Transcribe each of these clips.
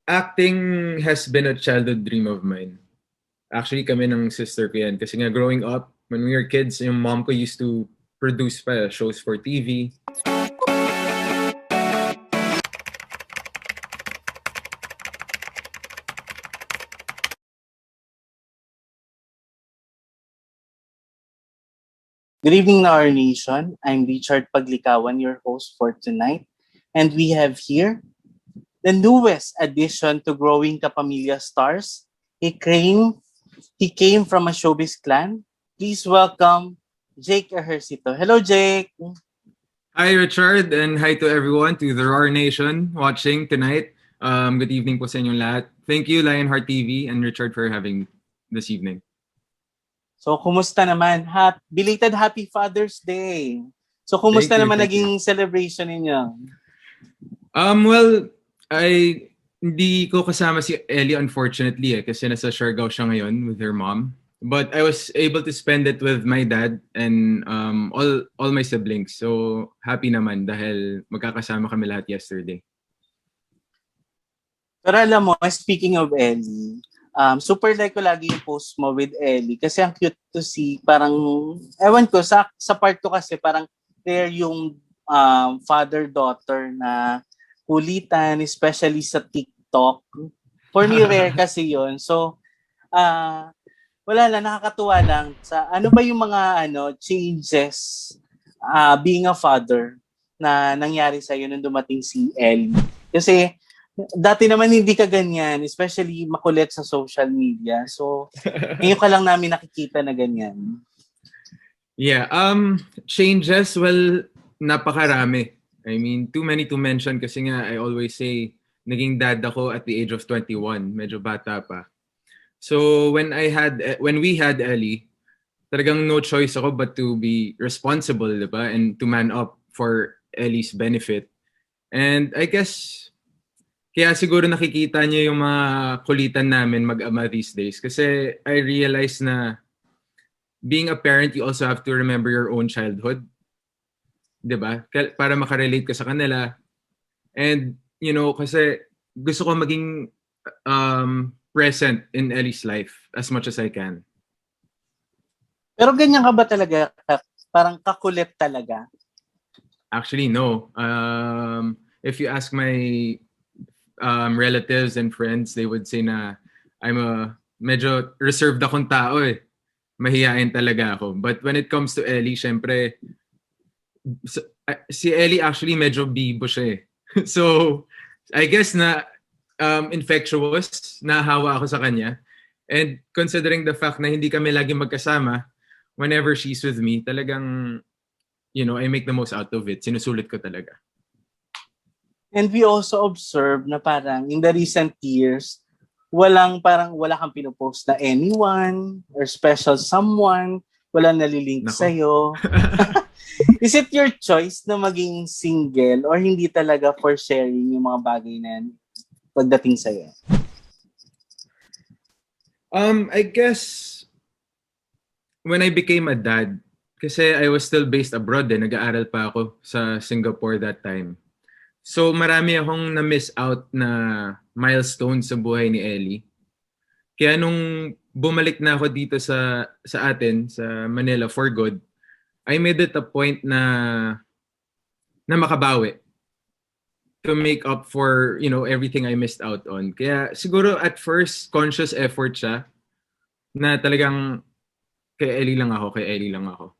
Acting has been a childhood dream of mine. Actually, kami ng sister ko yan. Kasi nga, growing up, when we were kids, yung mom ko used to produce pa shows for TV. Good evening, RAWR Nation. I'm Richard Paglikawan, your host for tonight. And we have here the newest addition to growing Kapamilya stars. He came from a showbiz clan. Please welcome Jake Ejercito. Hello, Jake. Hi, Richard, and hi to everyone, to the RAWR Nation watching tonight. Good evening po sa inyong lahat. Thank you, Lionheart TV and Richard, for having me this evening. So, kumusta naman? Belated Happy Father's Day. So, kumusta naman Thank you. naging celebration ninyo? Well, hindi ko kasama si Ellie, unfortunately, kasi nasa Siargao siya ngayon with her mom. But I was able to spend it with my dad and all my siblings. So happy naman dahil magkakasama kami lahat yesterday. Pero alam mo, speaking of Ellie, super like ko lagi yung post mo with Ellie kasi ang cute to see. Parang, ewan ko, sa part ko kasi parang there yung father-daughter na kulitan, especially sa TikTok. For me, rare kasi yon. So, wala lang, nakakatuwa lang. Ano ba yung mga changes being a father na nangyari sa'yo nung dumating si Ellie? Kasi, dati naman hindi ka ganyan, especially makulit sa social media. So, ngayon ka lang namin nakikita na ganyan. Yeah, changes, well, napakarami. I mean, too many to mention kasi nga I always say naging dad ako at the age of 21, medyo bata pa. So when we had Ellie, talagang no choice ako but to be responsible, diba? And to man up for Ellie's benefit. And I guess kaya siguro nakikita niyo yung mga kulitan namin mag-ama these days kasi I realized na being a parent, you also have to remember your own childhood. 'Di ba? Para makarelate ka sa kanila. And kasi gusto ko maging present in Ellie's life as much as I can. Pero ganyan ka ba talaga? Parang kakulit talaga? Actually, no. If you ask my relatives and friends, they would say na I'm a medyo reserved akong tao eh. Mahihain talaga ako. But when it comes to Ellie, syempre, si Ellie actually medyo bibo siya eh. So, I guess na infectious, nahawa ako sa kanya. And considering the fact na hindi kami lagi magkasama, whenever she's with me, talagang, I make the most out of it. Sinusulit ko talaga. And we also observe na parang in the recent years, wala kang pinopost na anyone or special someone, walang nalilink sa'yo. Is it your choice na maging single or hindi talaga for sharing yung mga bagay na yan pagdating sa'yo? I guess when I became a dad, kasi I was still based abroad nag-aaral pa ako sa Singapore that time. So marami akong na-miss out na milestones sa buhay ni Ellie. Kaya nung bumalik na ako dito sa atin, sa Manila for good, I made it a point na makabawi to make up for, everything I missed out on. Kaya siguro at first, conscious effort siya na talagang kay Ellie lang ako.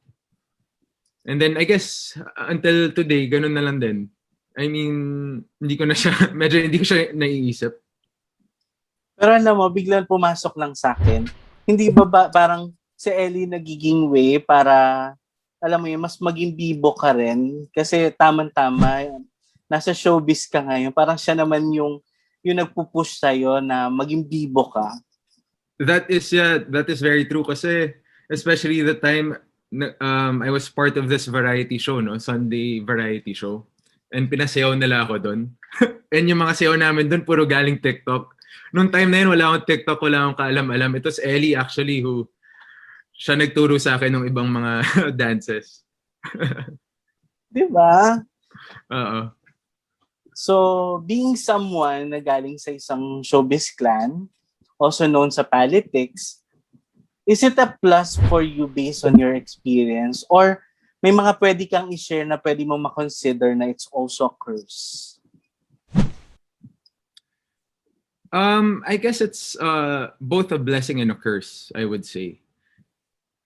And then I guess until today, ganun na lang din. I mean, hindi ko siya naiisip. Pero alam mo, biglang pumasok lang sa akin. Hindi ba parang si Ellie nagiging way para, alam mo yun, mas maging bibo ka rin? Kasi tama-tama, nasa showbiz ka ngayon. Parang siya naman yung nagpupush sa'yo na maging bibo ka. That is very true kasi especially the time I was part of this variety show, no? Sunday variety show. And pinasayaw nila ako doon. And yung mga sayaw namin doon, puro galing TikTok. Nung time na yun, wala akong TikTok, wala akong kaalam-alam. It was Ellie actually who siya nagturo sa akin ng ibang mga dances. Di ba? Oo. So, being someone na galing sa isang showbiz clan, also known sa politics, is it a plus for you based on your experience? Or may mga pwede kang i-share na pwede mo makonsider na it's also a curse? I guess it's both a blessing and a curse, I would say.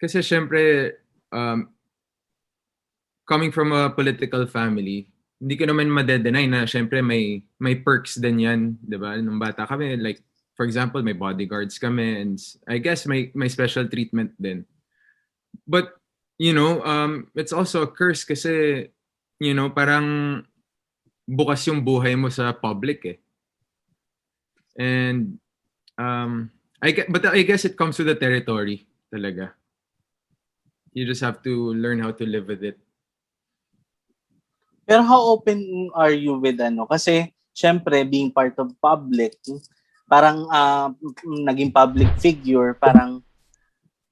Kasi syempre, coming from a political family, hindi ko naman madedenay na syempre may perks din yan, 'di ba? Nung bata kami, like for example, may bodyguards kami and I guess may special treatment din. But it's also a curse kasi parang bukas yung buhay mo sa public eh. And but I guess it comes with the territory talaga. You just have to learn how to live with it. Pero how open are you with Kasi, syempre, being part of public, parang naging public figure, parang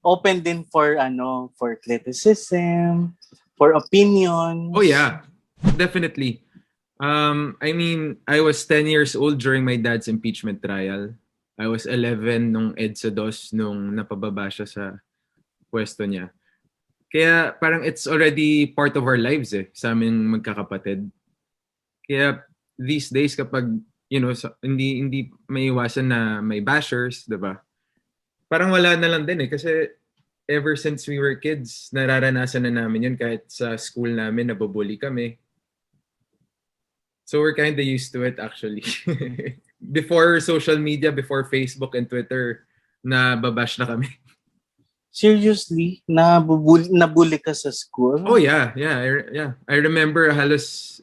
open din for for criticism, for opinions. Oh yeah, definitely. I mean, I was 10 years old during my dad's impeachment trial. I was 11 nung EDSA DOS nung napababa siya sa pwesto niya. Kaya parang it's already part of our lives sa aming magkakapatid. Kaya these days kapag hindi may iwasan na may bashers, 'di ba? Parang wala na lang din kasi ever since we were kids, nararanasan na namin yun kahit sa school namin nabubully kami. So we're kind of used to it actually. Before social media, before Facebook and Twitter, nababash na kami. Seriously? Nabully ka sa school? Oh yeah. I remember halos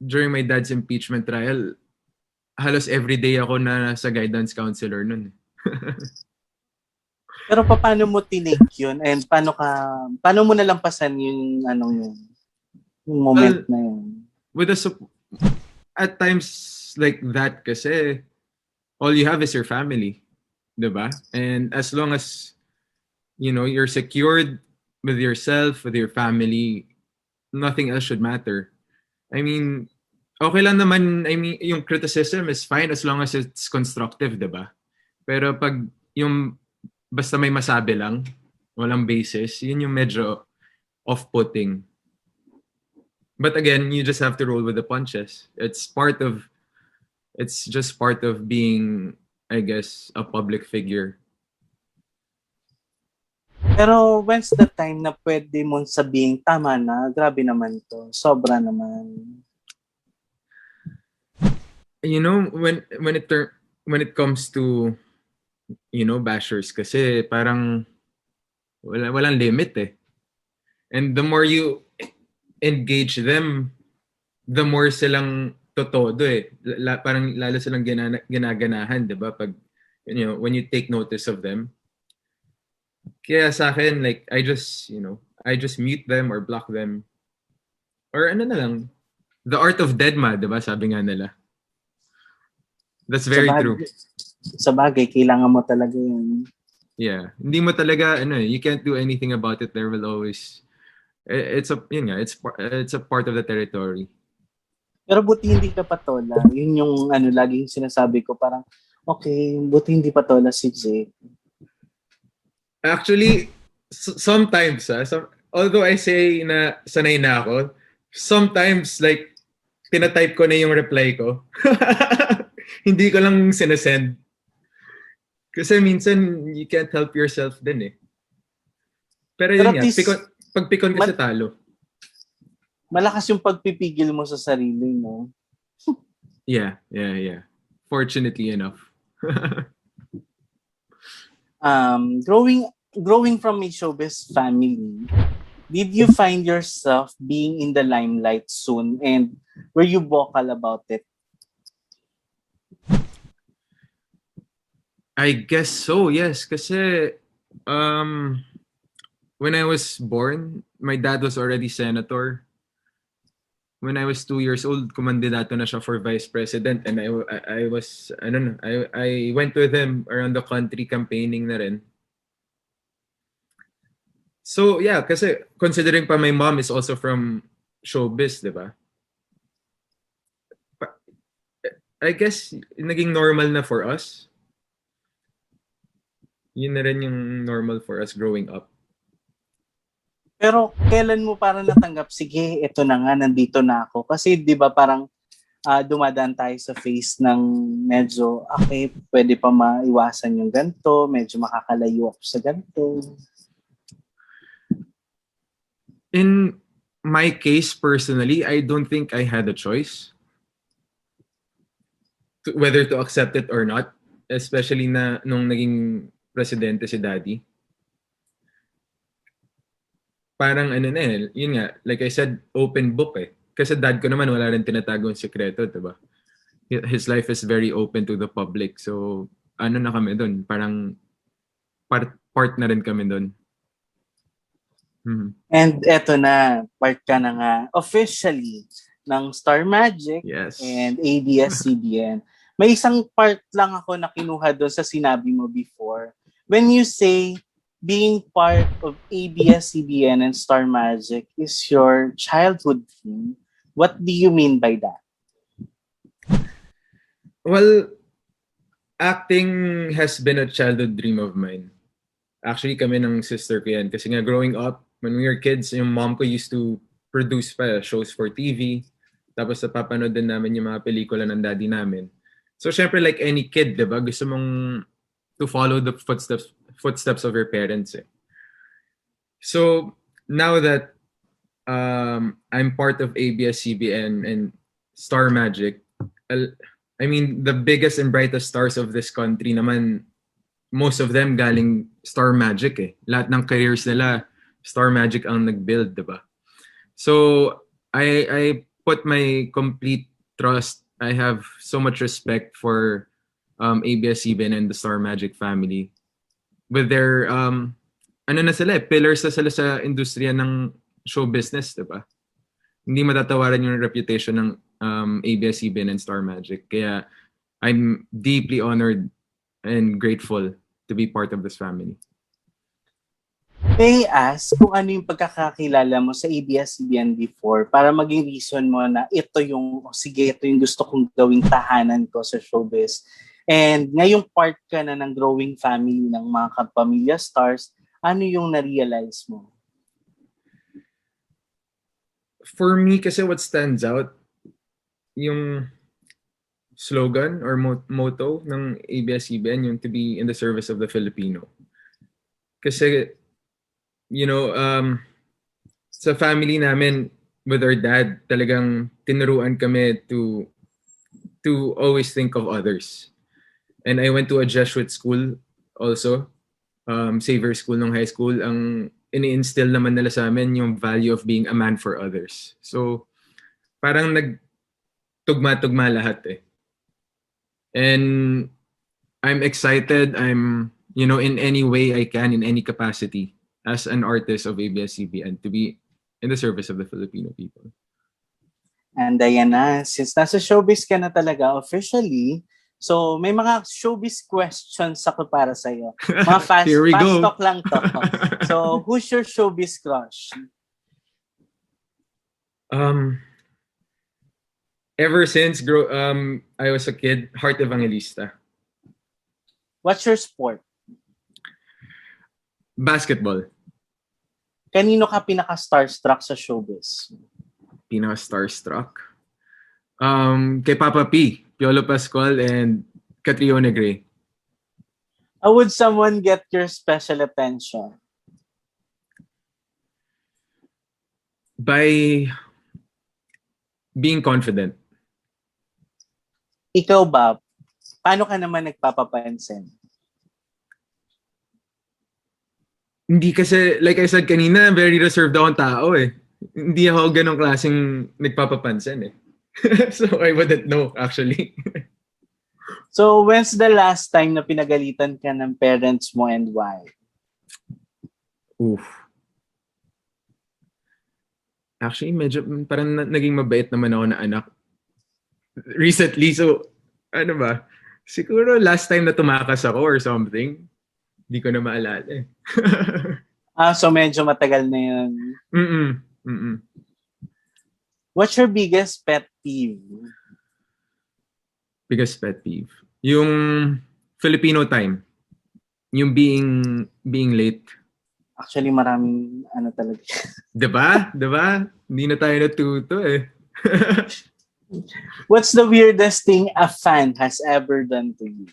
during my dad's impeachment trial, halos every day ako na sa guidance counselor nun. Pero paano mo tinake yun? And paano mo nalampasan yung yung moment na yun? At times like that kasi all you have is your family, 'di ba? And as long as you're secured with yourself, with your family, nothing else should matter. I mean, okay lang naman, yung criticism is fine as long as it's constructive, 'di ba? Pero pag yung basta may masabi lang, walang basis, yun yung medyo off-putting. But again, you just have to roll with the punches. It's just part of being, I guess, a public figure. Pero when's the time na pwede mong sabihin, tama na, grabe naman to, sobra naman? When it comes to bashers kasi parang walang limit and the more you engage them, the more silang totodo parang lalo silang ginaganahan, 'di ba? Pag when you take notice of them. Kaya sa akin, like I just mute them or block them. Or na lang, the art of deadma, 'di ba? Sabi nga nila. That's very true. Sa bagay, kailangan mo talaga yun. Yeah. Hindi mo talaga, you can't do anything about it. There will always, it's a part of the territory. Pero buti hindi ka patola. Yun yung laging sinasabi ko, parang, okay, buti hindi patola si Jake. Actually, sometimes, although I say na sanay na ako, sometimes, like, tinatype ko na yung reply ko. Hindi ko lang sinasend. Kasi minsan, you can't help yourself din Pero yun nga, pag pikon kasi talo. Malakas yung pagpipigil mo sa sarili, no? Yeah. Fortunately enough. Growing from a showbiz family, did you find yourself being in the limelight soon, and were you vocal about it? I guess so, yes. Kasi when I was born, my dad was already senator. When I was 2 years old, kumandidato na siya for vice president, and I went with him around the country campaigning na rin. So yeah, kasi considering pa my mom is also from showbiz, di ba? I guess naging normal na for us. Yun na rin yung normal for us growing up. Pero kailan mo parang natanggap, sige, ito na nga, nandito na ako. Kasi di ba parang dumadaan tayo sa phase ng medyo, okay, pwede pa maiwasan yung ganito, medyo makakalayo ako sa ganito. In my case, personally, I don't think I had a choice whether to accept it or not. Especially na nung naging presidente si Daddy. Parang ano na eh, yun nga, like I said, open book eh. Kasi dad ko naman wala rin tinatagong sekreto, diba? His life is very open to the public. So, ano na kami doon? Parang part na rin kami doon. And eto na, part ka na nga officially ng Star Magic Yes. and ABS-CBN. May isang part lang ako na kinuha doon sa sinabi mo before. When you say being part of ABS-CBN and Star Magic is your childhood dream, what do you mean by that? Well, acting has been a childhood dream of mine. Actually, kami ng sister ko yan. Kasi nga, growing up, when we were kids, yung mom ko used to produce pa shows for TV. Tapos napapanood din namin yung mga pelikula ng daddy namin. So, syempre, like any kid, diba? Gusto mong to follow the footsteps of your parents. Eh. So, now that I'm part of ABS-CBN and Star Magic, I mean, the biggest and brightest stars of this country naman, most of them galing Star Magic eh. Lahat ng careers nila, Star Magic ang nag-build, diba? So, I put my complete trust. I have so much respect for ABS-CBN and the Star Magic family. With their, ano na sila eh, pillars na sila sa industriya ng show business, diba? Hindi matatawaran yung reputation ng ABS-CBN and Star Magic. Kaya I'm deeply honored and grateful to be part of this family. May I ask kung ano yung pagkakakilala mo sa ABS-CBN before para maging reason mo na ito yung, sige, ito yung gusto kong gawing tahanan ko sa showbiz. And ngayong part ka na ng growing family ng mga Kapamilya stars, ano yung na-realize mo? For me, kasi what stands out, yung slogan or motto ng ABS-CBN, yung to be in the service of the Filipino. Kasi, you know, sa family namin, with our dad, talagang tinuruan kami to always think of others. And I went to a Jesuit school also, Savior School nung high school. Ang ini-instill naman nila sa amin yung value of being a man for others. So, parang nagtugma-tugma lahat eh. And I'm excited. I'm, you know, in any way I can, in any capacity, as an artist of ABS-CBN, to be in the service of the Filipino people. And ayan na, since nasa showbiz ka na talaga officially, so may mga showbiz questions ako para sa'yo. Mga fast talk lang to. So, who's your showbiz crush? Ever since I was a kid, Heart Evangelista. What's your sport? Basketball. Kanino ka pinaka-starstruck sa showbiz? Pinaka-starstruck? Kay Papa P, Piolo Pascual, and Catriona Gray. How would someone get your special attention? By being confident. Ikaw ba, paano ka naman nagpapapansin? Hindi kasi, like I said kanina, very reserved akong tao eh. Hindi ako ganong klaseng nagpapapansin eh. So I wouldn't know actually. So when's the last time na pinagalitan ka ng parents mo and why? Oof. Actually, medyo parang naging mabait naman ako na anak recently. So, ano ba? Siguro last time na tumakas ako or something. Hindi ko na maalala eh. So medyo matagal na yun. What's your biggest pet peeve? Biggest pet peeve. Yung Filipino time. Yung being late. Actually, maraming ano talaga. Diba? Diba? Hindi na tayo natuto eh. What's the weirdest thing a fan has ever done to you?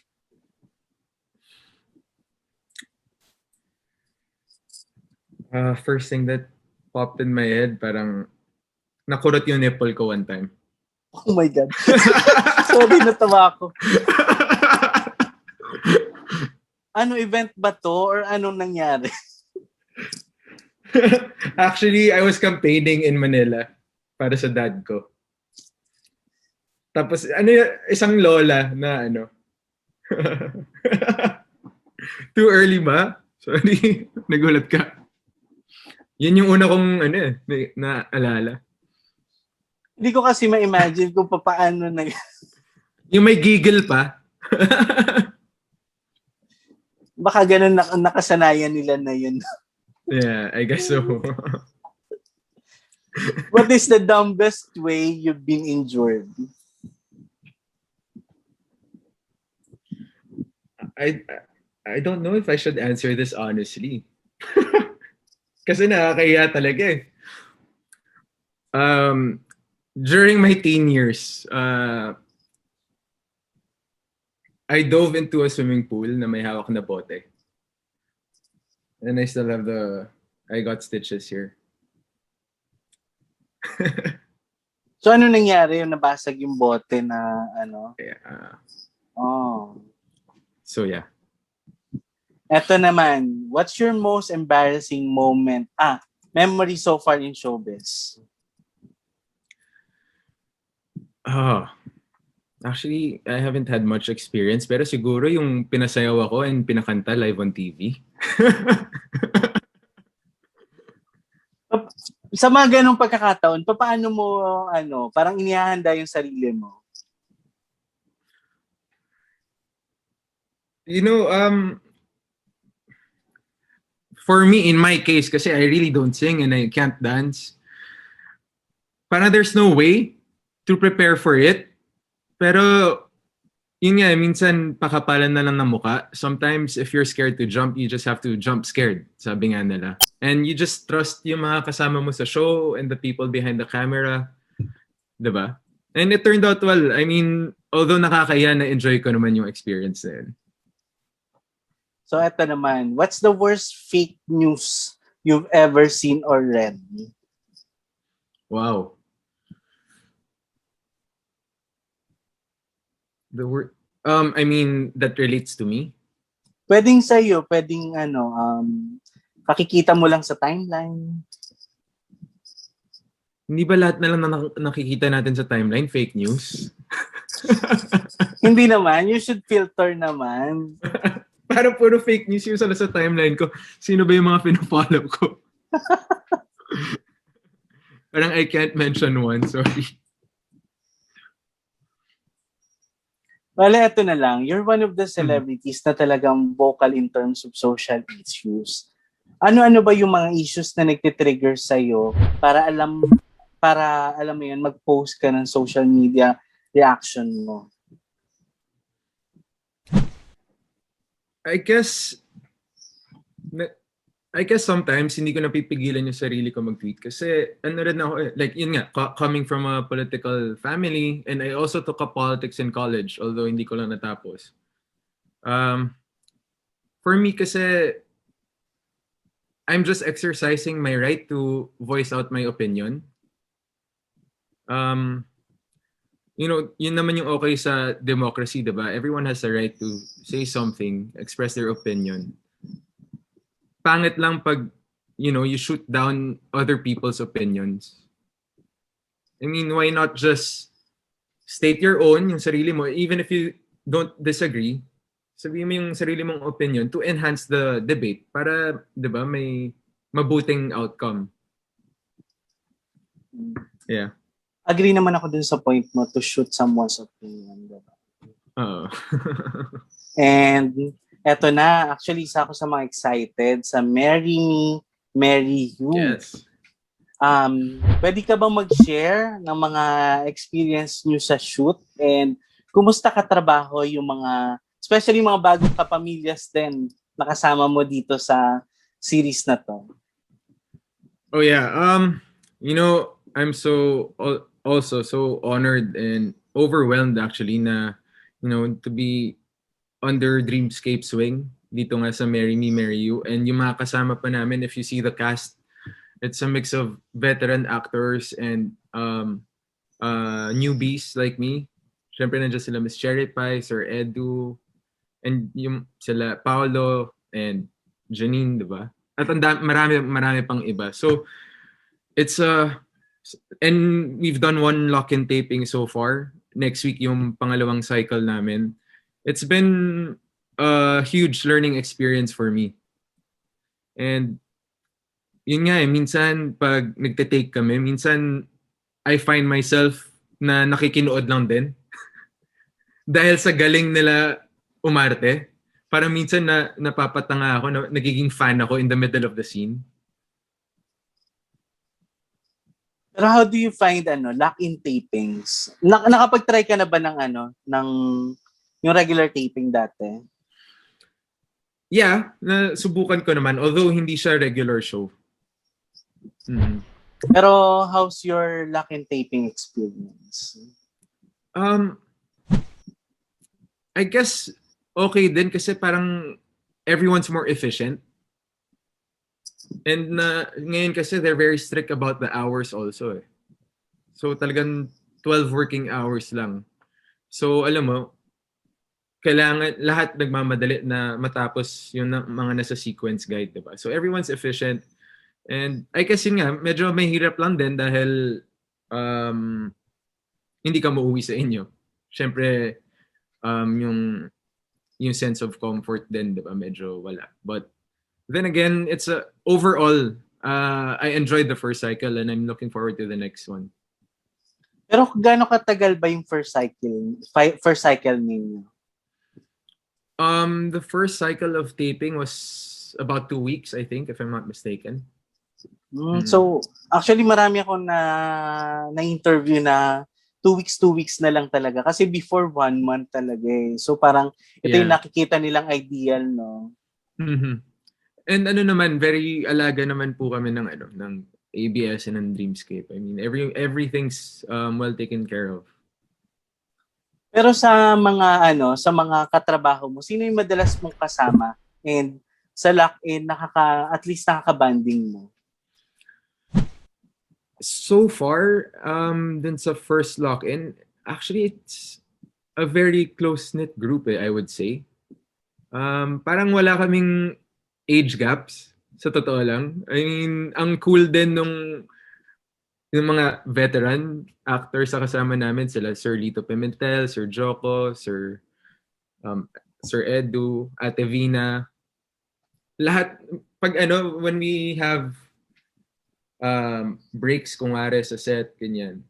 First thing that popped in my head, parang nakurot yung nipple ko one time. Oh my God. Sorry, natawa ako. Ano, event ba to? Or anong nangyari? Actually, I was campaigning in Manila para sa dad ko. Tapos, isang lola na too early ba? Sorry, nagulat ka. Yun yung una kong naalala. Hindi ko kasi ma-imagine kung paano na. Yung may giggle pa. Baka ganun nakasanayan nila na yun. Yeah, I guess so. What is the dumbest way you've been injured? I don't know if I should answer this honestly. Kasi nakakaya talaga eh. During my teen years, I dove into a swimming pool na may hawak na bote. And I still have I got stitches here. So ano nangyari? Yung nabasag yung bote na ano? Yeah. Oh. So yeah. Eto naman, what's your most embarrassing moment? Memory so far in showbiz? Actually, I haven't had much experience, pero siguro yung pinasayaw ako and pinakanta live on TV. Sa mga ganong pagkakataon, paano mo, parang inihahanda yung sarili mo? You know, for me, in my case, kasi I really don't sing and I can't dance, parang there's no way to prepare for it. Pero, yun nga, minsan pakapalan na lang ng muka. Sometimes, if you're scared to jump, you just have to jump scared, sabi nga nila. And you just trust yung mga kasama mo sa show and the people behind the camera. Diba? And it turned out well. I mean, although nakakaya, na-enjoy ko naman yung experience na yun. So, eto naman, what's the worst fake news you've ever seen or read? Wow. The word, I mean, that relates to me. Pwedeng sa'yo, pwedeng kakikita mo lang sa timeline. Hindi ba lahat na lang na nakikita natin sa timeline, fake news? Hindi naman, you should filter naman. Parang puro fake news yung sa timeline ko. Sino ba yung mga pinafollow ko? Parang I can't mention one, sorry. Wala, eto na lang. You're one of the celebrities na talagang vocal in terms of social issues. Ano-ano ba yung mga issues na nagtitrigger sa'yo para alam mo yun, mag-post ka ng social media reaction mo? I guess sometimes hindi ko napipigilan yung sarili ko mag-tweet kasi rin ako like yun nga, coming from a political family, and I also took up politics in college although hindi ko lang natapos. For me kasi I'm just exercising my right to voice out my opinion. You know, yun naman yung okay sa democracy, diba? Everyone has the right to say something, express their opinion. Pangit lang pag, you know, you shoot down other people's opinions. I mean, why not just state your own, yung sarili mo, even if you don't disagree, sabihin mo yung sarili mong opinion to enhance the debate para, di ba, may mabuting outcome. Yeah. Agree naman ako dun sa point mo to shoot someone's opinion. Diba? And eto na, actually isa ako sa mga excited sa Marry Me, Marry You. Yes. Pwede ka bang mag-share ng mga experience nyo sa shoot and kumusta katrabaho yung mga, especially mga bagong kapamilyas din nakasama mo dito sa series na to? Oh yeah. I'm also so honored and overwhelmed actually na to be under Dreamscape's wing dito nga sa Marry Me, Marry You. And yung mga kasama pa namin, if you see the cast, it's a mix of veteran actors and newbies like me. Siyempre nandiyan sila Miss Cherry Pie, Sir Edu, and yung sila Paolo and Janine, di ba? At marami pang iba. So, it's and we've done one lock-in taping so far. Next week yung pangalawang cycle namin. It's been a huge learning experience for me. And yun nga minsan pag nagte-take kami, minsan I find myself na nakikinood lang din. Dahil sa galing nila umarte. Parang minsan napapatanga ako, nagiging fan ako in the middle of the scene. Pero how do you find lock-in tapings? Nakapag-try ka na ba ng yung regular taping dati? Yeah, nasubukan ko naman although hindi siya regular show. Mm-hmm. Pero how's your lock-in taping experience? I guess okay din kasi parang everyone's more efficient. And ngayon kasi they're very strict about the hours also eh. So talagang 12 working hours lang. So alam mo, kailangan lahat nagmamadali na matapos yung mga nasa sequence guide, diba? So everyone's efficient. And I guess yun nga, medyo may hirap lang din dahil hindi ka mauwi sa inyo. Siyempre, yung sense of comfort din, diba? Medyo wala. But then again, it's overall, I enjoyed the first cycle and I'm looking forward to the next one. Pero gaano katagal ba yung first cycle ninyo? The first cycle of taping was about 2 weeks, I think, if I'm not mistaken. So, actually marami ako na-interview na 2 weeks na lang talaga. Kasi before 1 month talaga eh. So parang ito yung nakikita nilang ideal, no? Mm-hmm. And naman, very alaga naman po kami ng ABS and ng Dreamscape. I mean, everything's well taken care of. Pero sa mga katrabaho mo, sino yung madalas mong kasama? And sa lock-in, at least nakaka-banding mo? So far, dun sa first lock-in, actually it's a very close-knit group I would say. Parang wala kaming age gaps, sa totoo lang. I mean, ang cool din yung mga veteran actors sa kasama namin, sila Sir Lito Pimentel, Sir Joko, Sir Edu, Ate Vina. Lahat, when we have breaks kunwari sa set, ganyan.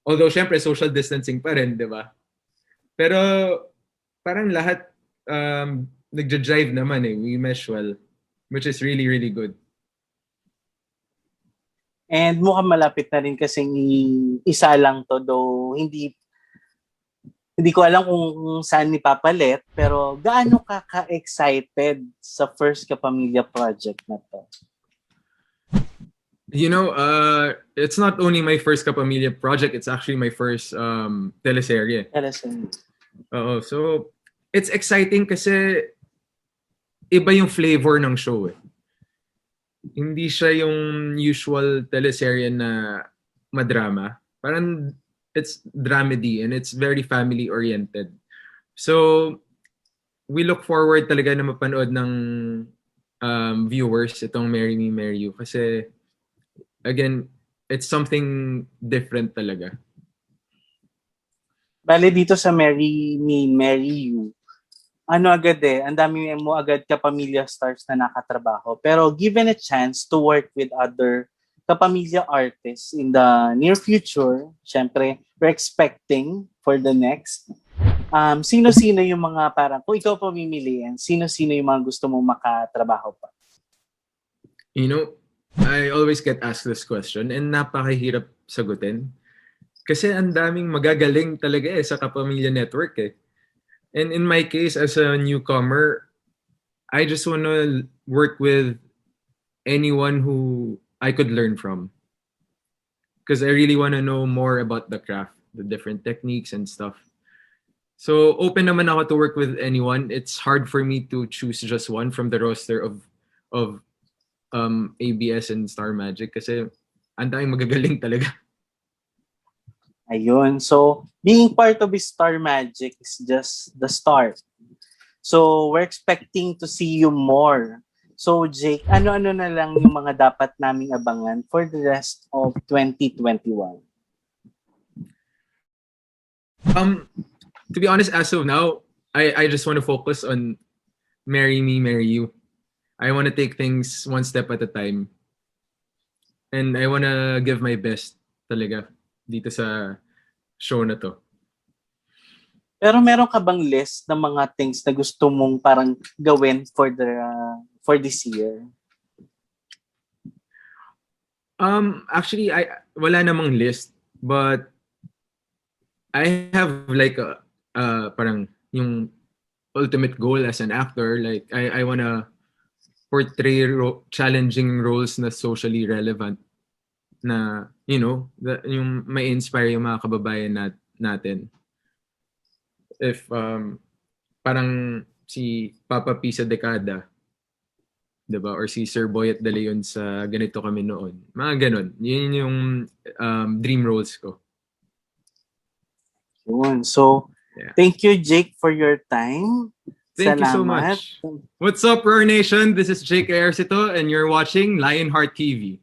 Although, syempre, social distancing pa rin, di ba? Pero, parang lahat nagja-jive naman eh. We mesh well, which is really, really good. And mukhang malapit na rin kasing isa lang to, though hindi ko alam kung saan ipapalit, pero gaano ka-excited sa first Kapamilya project na to? It's not only my first Kapamilya project, it's actually my first teleserye. So it's exciting kasi iba yung flavor ng show eh. Hindi siya yung usual teleserye na madrama. Parang it's dramedy and it's very family-oriented. So we look forward talaga na mapanood ng viewers itong Marry Me, Marry You kasi again, it's something different talaga. Bale dito sa Marry Me, Marry You, agad ang dami mo agad Kapamilya stars na nakatrabaho. Pero given a chance to work with other Kapamilya artists in the near future, syempre, we're expecting for the next. Sino-sino yung mga parang, kung ikaw pamimiliin, sino-sino yung mga gusto mong makatrabaho pa? I always get asked this question and napakahirap sagutin. Kasi ang daming magagaling talaga sa Kapamilya Network eh. And in my case, as a newcomer, I just wanna work with anyone who I could learn from. Because I really wanna know more about the craft, the different techniques and stuff. So open naman ako to work with anyone. It's hard for me to choose just one from the roster of ABS and Star Magic kasi ang daming magagaling talaga. Ayun. So, being part of Star Magic is just the start. So, we're expecting to see you more. So, Jake, ano-ano na lang yung mga dapat naming abangan for the rest of 2021? To be honest, as of now, I just want to focus on Marry Me, Marry You. I want to take things one step at a time. And I want to give my best talaga dito sa show na to. Pero meron ka bang list ng mga things na gusto mong parang gawin for this year? Actually, wala namang list, but I have like a parang yung ultimate goal as an actor. Like I wanna portray challenging roles na socially relevant na yung may inspire yung mga kababayan natin. If parang si Papa P sa dekada, 'di ba? Or si Sir Boyet De Leon sa Ganito Kami Noon. Mga ganun. Yun yung dream roles ko. Yun. So, Yeah. thank you, Jake, for your time. Thank you so Salamat. much. What's up, RAWR Nation? This is Jake Ejercito and you're watching Lionheart TV.